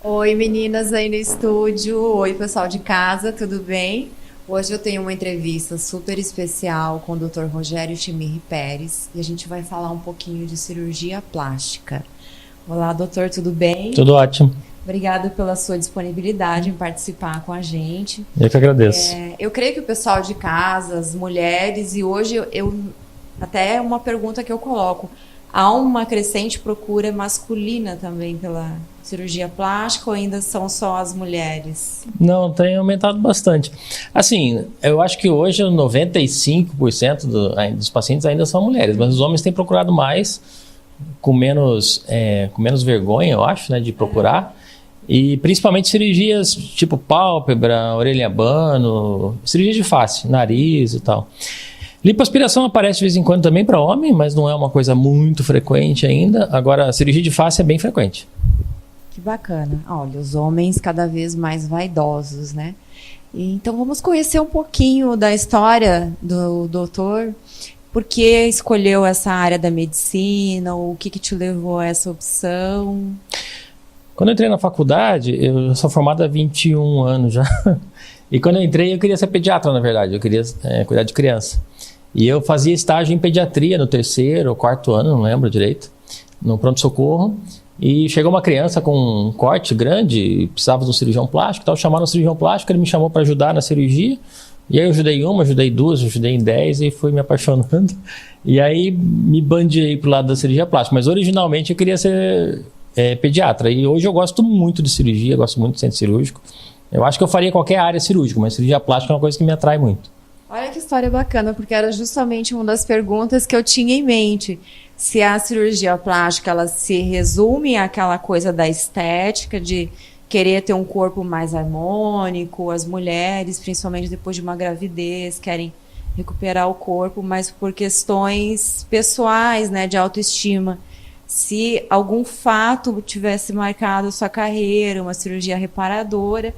Oi, meninas aí no estúdio. Oi, pessoal de casa, tudo bem? Hoje eu tenho uma entrevista super especial com o Dr. Rogério Chimirri Pérez e a gente vai falar um pouquinho de cirurgia plástica. Olá, doutor, tudo bem? Tudo ótimo. Obrigada pela sua disponibilidade em participar com a gente. Eu que agradeço. Eu creio que o pessoal de casa, as mulheres, e hoje até uma pergunta que eu coloco, há uma crescente procura masculina também pela cirurgia plástica ou ainda são só as mulheres? Não, tem aumentado bastante. Assim, eu acho que hoje 95% dos pacientes ainda são mulheres, mas os homens têm procurado mais, com menos vergonha, eu acho, né, de procurar. E principalmente cirurgias tipo pálpebra, orelha abano, cirurgia de face, nariz e tal. Lipoaspiração aparece de vez em quando também para homem, mas não é uma coisa muito frequente ainda. Agora, a cirurgia de face é bem frequente. Que bacana. Olha, os homens cada vez mais vaidosos, né? Então vamos conhecer um pouquinho da história do doutor. Por que escolheu essa área da medicina? O que te levou a essa opção? Quando eu entrei na faculdade, eu sou formado há 21 anos já. E quando eu entrei, eu queria ser pediatra, na verdade. Eu queria cuidar de criança. E eu fazia estágio em pediatria no terceiro ou quarto ano, não lembro direito, no pronto-socorro. E chegou uma criança com um corte grande, precisava de um cirurgião plástico e tal. Chamaram o cirurgião plástico, ele me chamou para ajudar na cirurgia. E aí eu ajudei uma, ajudei duas, ajudei em 10 e fui me apaixonando. E aí me bandiei pro lado da cirurgia plástica. Mas originalmente eu queria ser pediatra. E hoje eu gosto muito de cirurgia, gosto muito de centro cirúrgico. Eu acho que eu faria qualquer área cirúrgica, mas cirurgia plástica é uma coisa que me atrai muito. Olha que história bacana, porque era justamente uma das perguntas que eu tinha em mente. Se a cirurgia plástica ela se resume àquela coisa da estética, de querer ter um corpo mais harmônico, as mulheres, principalmente depois de uma gravidez, querem recuperar o corpo, mas por questões pessoais, né, de autoestima. Se algum fato tivesse marcado sua carreira, uma cirurgia reparadora,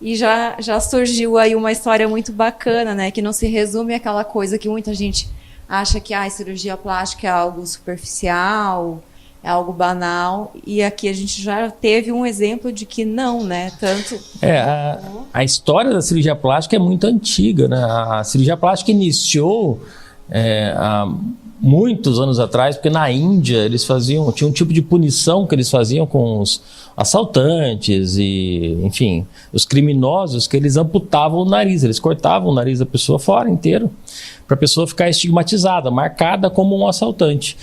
e já surgiu aí uma história muito bacana, né? Que não se resume àquela coisa que muita gente acha que cirurgia plástica é algo superficial, é algo banal. E aqui a gente já teve um exemplo de que não, né? Tanto... A história da cirurgia plástica é muito antiga, né? A cirurgia plástica iniciou há muitos anos atrás, porque na Índia eles tinha um tipo de punição que eles faziam com os assaltantes e, enfim, os criminosos, que eles amputavam o nariz, eles cortavam o nariz da pessoa fora inteiro, para a pessoa ficar estigmatizada, marcada como um assaltante.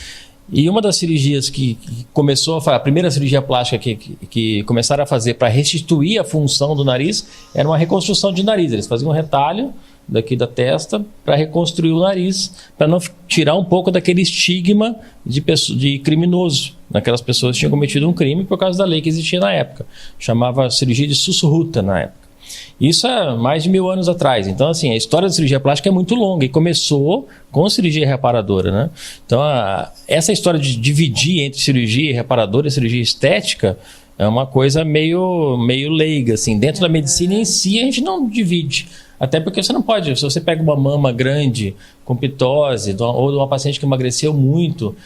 E uma das cirurgias que começou a primeira cirurgia plástica que começaram a fazer para restituir a função do nariz era uma reconstrução de nariz. Eles faziam um retalho daqui da testa para reconstruir o nariz, para não tirar um pouco daquele estigma de criminoso. Aquelas pessoas que tinham cometido um crime por causa da lei que existia na época. Chamava cirurgia de Sushruta na época. Isso é mais de 1000 anos atrás. Então, assim, a história da cirurgia plástica é muito longa e começou com cirurgia reparadora, né? Então, essa história de dividir entre cirurgia reparadora e cirurgia estética é uma coisa meio leiga, assim. Dentro da medicina em si, a gente não divide. Até porque você não pode, se você pega uma mama grande com pitose ou de uma paciente que emagreceu muito,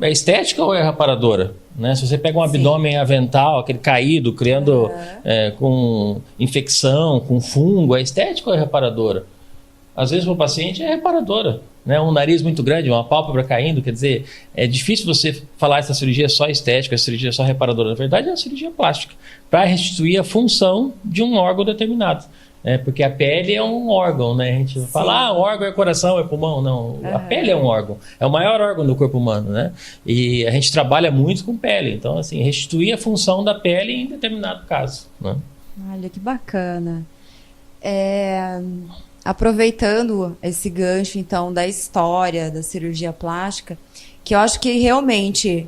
é estética ou é reparadora? Né? Se você pega um abdômen avental, aquele caído, criando com infecção, com fungo, é estética ou é reparadora? Às vezes para o paciente é reparadora. Né? Um nariz muito grande, uma pálpebra caindo, quer dizer, é difícil você falar essa cirurgia é só estética, essa cirurgia é só reparadora. Na verdade é uma cirurgia plástica, para restituir a função de um órgão determinado. Porque a pele é um órgão, né? A gente fala, o órgão é coração, é pulmão. Não, a pele é um órgão, é o maior órgão do corpo humano, né? E a gente trabalha muito com pele, então assim, restituir a função da pele em determinado caso, né? Olha, que bacana. Aproveitando esse gancho, então, da história da cirurgia plástica, que eu acho que realmente,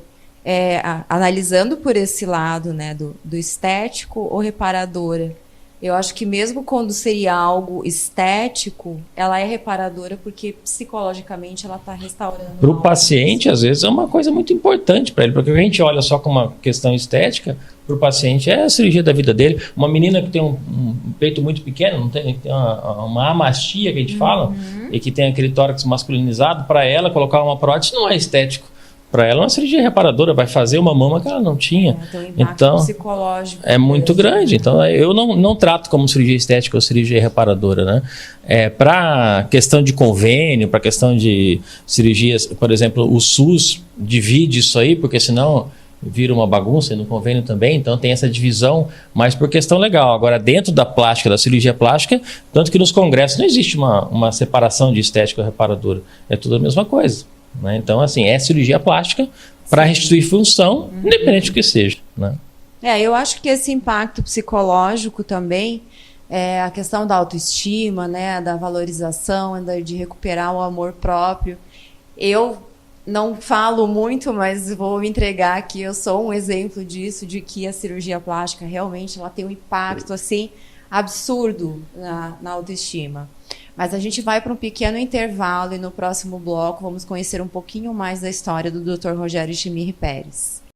analisando por esse lado, né, do estético ou reparadora, eu acho que mesmo quando seria algo estético, ela é reparadora porque psicologicamente ela está restaurando. Para o paciente, às vezes, é uma coisa muito importante para ele, porque a gente olha só como uma questão estética, para o paciente é a cirurgia da vida dele. Uma menina que tem um peito muito pequeno, não tem uma amastia que a gente fala, e que tem aquele tórax masculinizado, para ela colocar uma prótese não é estético. Para ela é uma cirurgia reparadora, vai fazer uma mama que ela não tinha. Então, o impacto psicológico é muito grande. Então, eu não trato como cirurgia estética ou cirurgia reparadora, né? Para questão de convênio, para questão de cirurgias, por exemplo, o SUS divide isso aí, porque senão vira uma bagunça, e no convênio também, então tem essa divisão, mas por questão legal. Agora, dentro da plástica, da cirurgia plástica, tanto que nos congressos não existe uma separação de estética ou reparadora. É tudo a mesma coisa. Né? Então, assim, é cirurgia plástica para restituir função, independente do que seja. Né? Eu acho que esse impacto psicológico também, a questão da autoestima, né, da valorização, de recuperar o amor próprio. Eu não falo muito, mas vou entregar aqui, eu sou um exemplo disso, de que a cirurgia plástica realmente ela tem um impacto assim, absurdo na autoestima. Mas a gente vai para um pequeno intervalo e no próximo bloco vamos conhecer um pouquinho mais da história do Dr. Rogério Chimiri Pérez.